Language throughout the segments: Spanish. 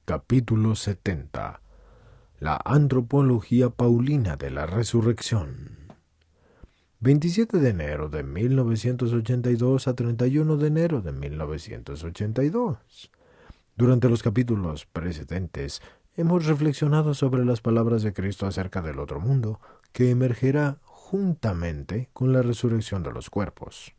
Capítulo 70. La antropología paulina de la resurrección. 27 de enero de 1982 a 31 de enero de 1982. Durante los capítulos precedentes, hemos reflexionado sobre las palabras de Cristo acerca del otro mundo, que emergerá juntamente con la resurrección de los cuerpos.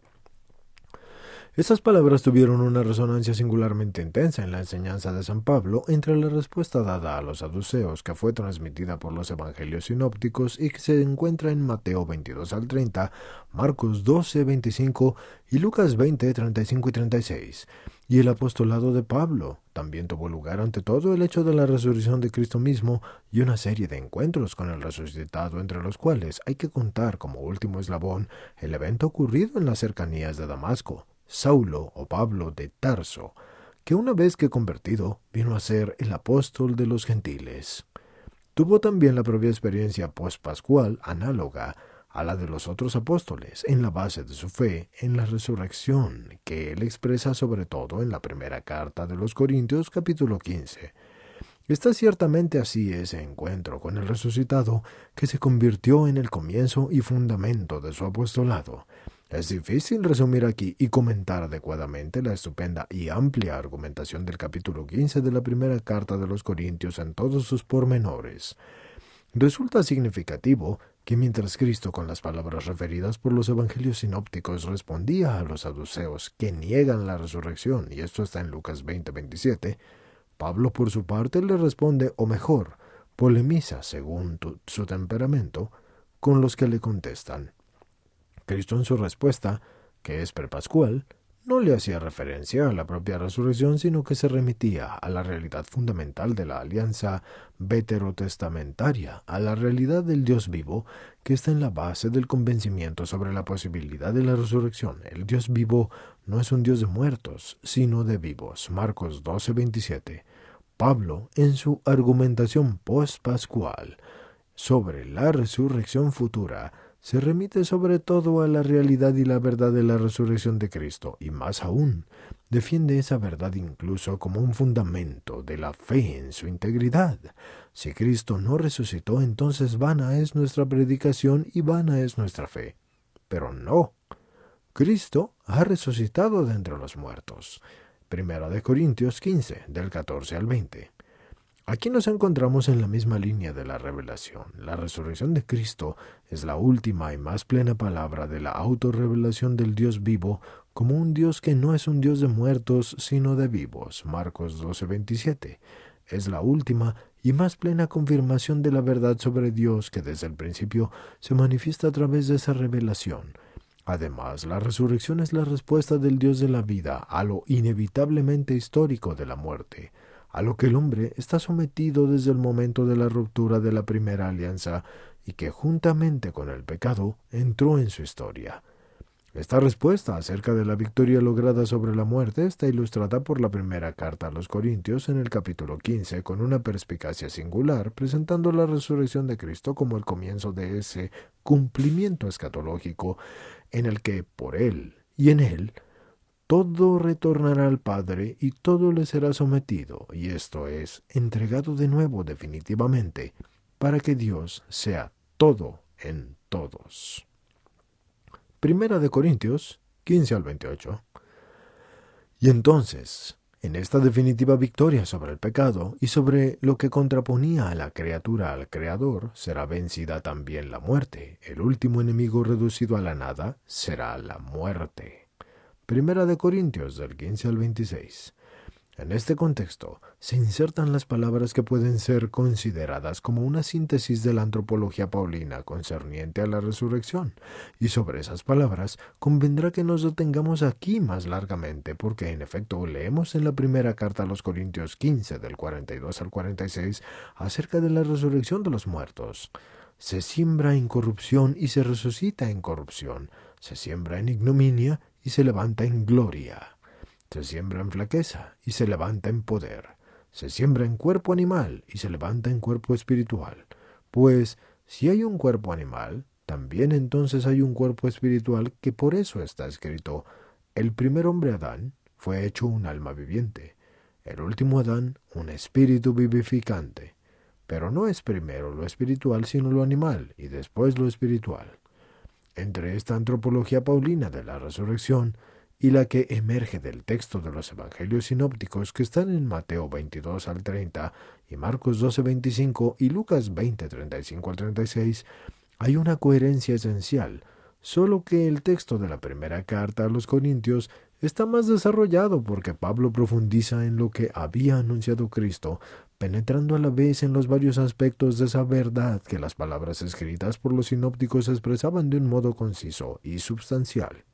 Estas palabras tuvieron una resonancia singularmente intensa en la enseñanza de San Pablo entre la respuesta dada a los saduceos que fue transmitida por los evangelios sinópticos y que se encuentra en Mateo 22 al 30, Marcos 12, 25 y Lucas 20, 35 y 36. Y el apostolado de Pablo también tuvo lugar ante todo el hecho de la resurrección de Cristo mismo y una serie de encuentros con el resucitado, entre los cuales hay que contar como último eslabón el evento ocurrido en las cercanías de Damasco. Saulo o Pablo de Tarso, que una vez que convertido vino a ser el apóstol de los gentiles. Tuvo también la propia experiencia pospascual análoga a la de los otros apóstoles en la base de su fe en la resurrección, que él expresa sobre todo en la primera carta de los Corintios capítulo 15. Está ciertamente así ese encuentro con el resucitado que se convirtió en el comienzo y fundamento de su apostolado. Es difícil resumir aquí y comentar adecuadamente la estupenda y amplia argumentación del capítulo 15 de la primera carta de los Corintios en todos sus pormenores. Resulta significativo que mientras Cristo, con las palabras referidas por los evangelios sinópticos, respondía a los saduceos que niegan la resurrección, y esto está en Lucas 20:27, Pablo por su parte le responde, o mejor, polemiza según su temperamento, con los que le contestan. Cristo en su respuesta, que es prepascual, no le hacía referencia a la propia resurrección, sino que se remitía a la realidad fundamental de la alianza veterotestamentaria, a la realidad del Dios vivo, que está en la base del convencimiento sobre la posibilidad de la resurrección. El Dios vivo no es un Dios de muertos, sino de vivos. Marcos 12:27. Pablo, en su argumentación post-pascual sobre la resurrección futura, se remite sobre todo a la realidad y la verdad de la resurrección de Cristo, y más aún, defiende esa verdad incluso como un fundamento de la fe en su integridad. Si Cristo no resucitó, entonces vana es nuestra predicación y vana es nuestra fe. Pero no, Cristo ha resucitado de entre los muertos. Primera de Corintios 15, del 14 al 20. Aquí nos encontramos en la misma línea de la revelación. La resurrección de Cristo es la última y más plena palabra de la autorrevelación del Dios vivo como un Dios que no es un Dios de muertos, sino de vivos. Marcos 12:27. Es la última y más plena confirmación de la verdad sobre Dios que desde el principio se manifiesta a través de esa revelación. Además, la resurrección es la respuesta del Dios de la vida a lo inevitablemente histórico de la muerte, a lo que el hombre está sometido desde el momento de la ruptura de la primera alianza y que juntamente con el pecado entró en su historia. Esta respuesta acerca de la victoria lograda sobre la muerte está ilustrada por la primera carta a los Corintios en el capítulo 15 con una perspicacia singular, presentando la resurrección de Cristo como el comienzo de ese cumplimiento escatológico en el que por Él y en Él todo retornará al Padre y todo le será sometido, y esto es, entregado de nuevo definitivamente, para que Dios sea todo en todos. Primera de Corintios 15 al 28. Y entonces, en esta definitiva victoria sobre el pecado y sobre lo que contraponía a la criatura al Creador, será vencida también la muerte. El último enemigo reducido a la nada será la muerte. Primera de Corintios del 15 al 26. En este contexto se insertan las palabras que pueden ser consideradas como una síntesis de la antropología paulina concerniente a la resurrección, y sobre esas palabras convendrá que nos detengamos aquí más largamente, porque en efecto leemos en la primera carta a los Corintios 15 del 42 al 46 acerca de la resurrección de los muertos. Se siembra en corrupción y se resucita en corrupción, se siembra en ignominia y se levanta en gloria. Se siembra en flaqueza y se levanta en poder. Se siembra en cuerpo animal y se levanta en cuerpo espiritual. Pues, si hay un cuerpo animal, también entonces hay un cuerpo espiritual, que por eso está escrito: el primer hombre Adán fue hecho un alma viviente. el último Adán, un espíritu vivificante. Pero no es primero lo espiritual sino lo animal y después lo espiritual. Entre esta antropología paulina de la resurrección y la que emerge del texto de los evangelios sinópticos que están en Mateo 22 al 30 y Marcos 12, 25 y Lucas 20, 35 al 36, hay una coherencia esencial, solo que el texto de la primera carta a los Corintios está más desarrollado porque Pablo profundiza en lo que había anunciado Cristo, penetrando a la vez en los varios aspectos de esa verdad que las palabras escritas por los sinópticos expresaban de un modo conciso y substancial.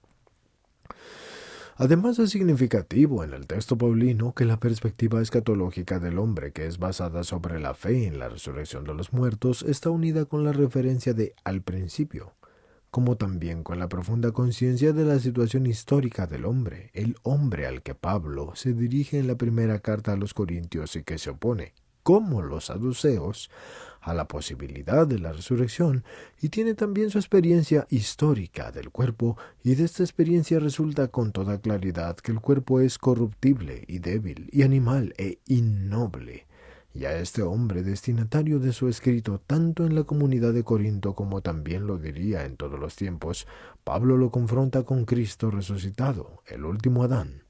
Además es significativo en el texto paulino que la perspectiva escatológica del hombre, que es basada sobre la fe en la resurrección de los muertos, está unida con la referencia de al principio, como también con la profunda conciencia de la situación histórica del hombre, el hombre al que Pablo se dirige en la primera carta a los Corintios y que se opone, como los saduceos, a la posibilidad de la resurrección, y tiene también su experiencia histórica del cuerpo, y de esta experiencia resulta con toda claridad que el cuerpo es corruptible y débil y animal e innoble. Y a este hombre destinatario de su escrito, tanto en la comunidad de Corinto como también lo diría en todos los tiempos, Pablo lo confronta con Cristo resucitado, el último Adán.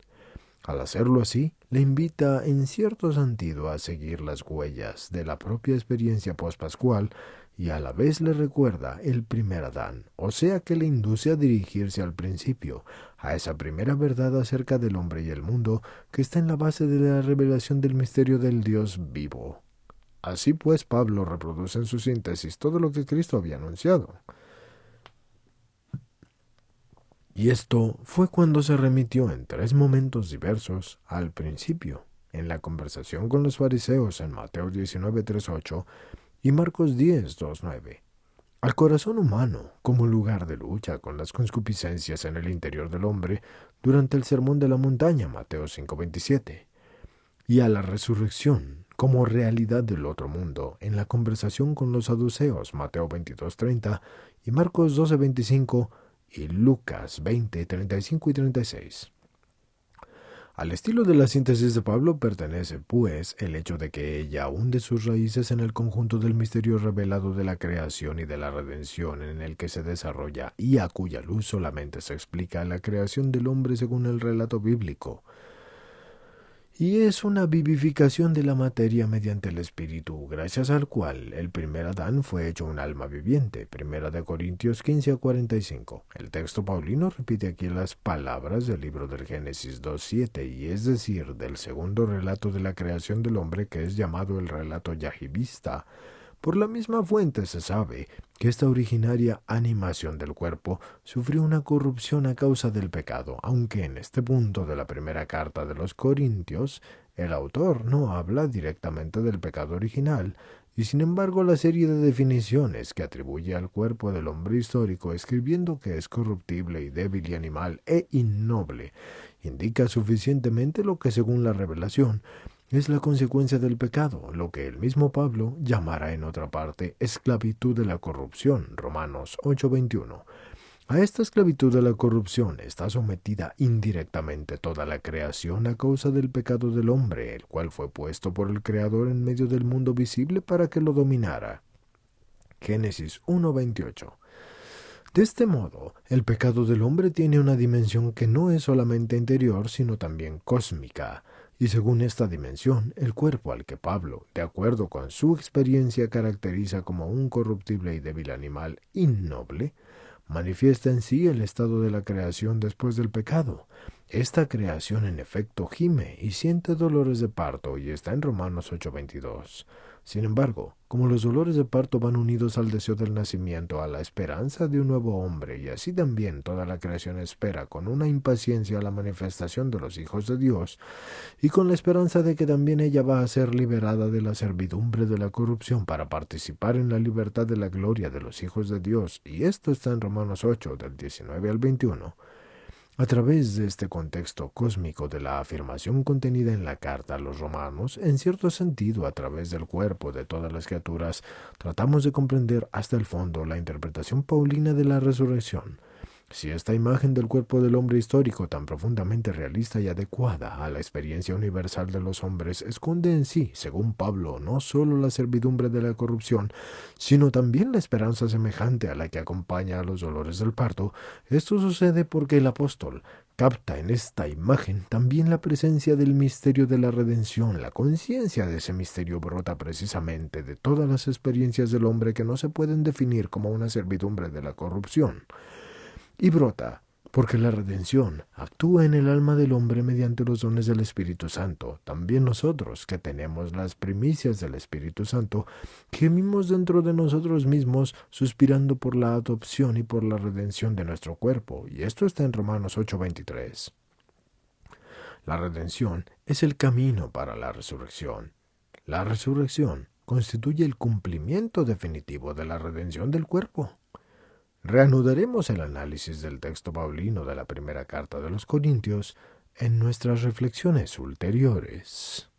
Al hacerlo así, le invita en cierto sentido a seguir las huellas de la propia experiencia pospascual y a la vez le recuerda el primer Adán, o sea que le induce a dirigirse al principio, a esa primera verdad acerca del hombre y el mundo que está en la base de la revelación del misterio del Dios vivo. Así pues, Pablo reproduce en su síntesis todo lo que Cristo había anunciado. Y esto fue cuando se remitió en tres momentos diversos al principio, en la conversación con los fariseos en Mateo 19, 3:8 y Marcos 10, 2:9, al corazón humano como lugar de lucha con las concupiscencias en el interior del hombre durante el sermón de la montaña, Mateo 5:27, y a la resurrección como realidad del otro mundo en la conversación con los saduceos, Mateo 22:30 y Marcos 12:25 y Lucas 20, 35 y 36. Al estilo de la síntesis de Pablo pertenece, pues, el hecho de que ella hunde sus raíces en el conjunto del misterio revelado de la creación y de la redención en el que se desarrolla y a cuya luz solamente se explica la creación del hombre según el relato bíblico. Y es una vivificación de la materia mediante el Espíritu, gracias al cual el primer Adán fue hecho un alma viviente. Primera de Corintios 15 a 45. El texto paulino repite aquí las palabras del libro del Génesis 2:7, y es decir, del segundo relato de la creación del hombre que es llamado el relato yahivista. Por la misma fuente se sabe que esta originaria animación del cuerpo sufrió una corrupción a causa del pecado, aunque en este punto de la primera carta de los Corintios el autor no habla directamente del pecado original, y sin embargo la serie de definiciones que atribuye al cuerpo del hombre histórico escribiendo que es corruptible y débil y animal e innoble, indica suficientemente lo que según la revelación es la consecuencia del pecado, lo que el mismo Pablo llamará en otra parte esclavitud de la corrupción, Romanos 8:21. A esta esclavitud de la corrupción está sometida indirectamente toda la creación a causa del pecado del hombre, el cual fue puesto por el Creador en medio del mundo visible para que lo dominara. Génesis 1:28. De este modo, el pecado del hombre tiene una dimensión que no es solamente interior, sino también cósmica. Y según esta dimensión, el cuerpo al que Pablo, de acuerdo con su experiencia, caracteriza como un corruptible y débil animal innoble, manifiesta en sí el estado de la creación después del pecado. Esta creación en efecto gime y siente dolores de parto y está en Romanos 8:22. Sin embargo, como los dolores de parto van unidos al deseo del nacimiento, a la esperanza de un nuevo hombre, y así también toda la creación espera con una impaciencia la manifestación de los hijos de Dios, y con la esperanza de que también ella va a ser liberada de la servidumbre de la corrupción para participar en la libertad de la gloria de los hijos de Dios, y esto está en Romanos 8, del 19 al 21. A través de este contexto cósmico de la afirmación contenida en la carta a los romanos, en cierto sentido a través del cuerpo de todas las criaturas, tratamos de comprender hasta el fondo la interpretación paulina de la resurrección. Si esta imagen del cuerpo del hombre histórico, tan profundamente realista y adecuada a la experiencia universal de los hombres, esconde en sí, según Pablo, no sólo la servidumbre de la corrupción, sino también la esperanza semejante a la que acompaña a los dolores del parto, esto sucede porque el apóstol capta en esta imagen también la presencia del misterio de la redención. La conciencia de ese misterio brota precisamente de todas las experiencias del hombre que no se pueden definir como una servidumbre de la corrupción. Y brota porque la redención actúa en el alma del hombre mediante los dones del Espíritu Santo. También nosotros, que tenemos las primicias del Espíritu Santo, gemimos dentro de nosotros mismos, suspirando por la adopción y por la redención de nuestro cuerpo. Y esto está en Romanos 8:23. La redención es el camino para la resurrección. La resurrección constituye el cumplimiento definitivo de la redención del cuerpo. Reanudaremos el análisis del texto paulino de la primera carta de los Corintios en nuestras reflexiones ulteriores.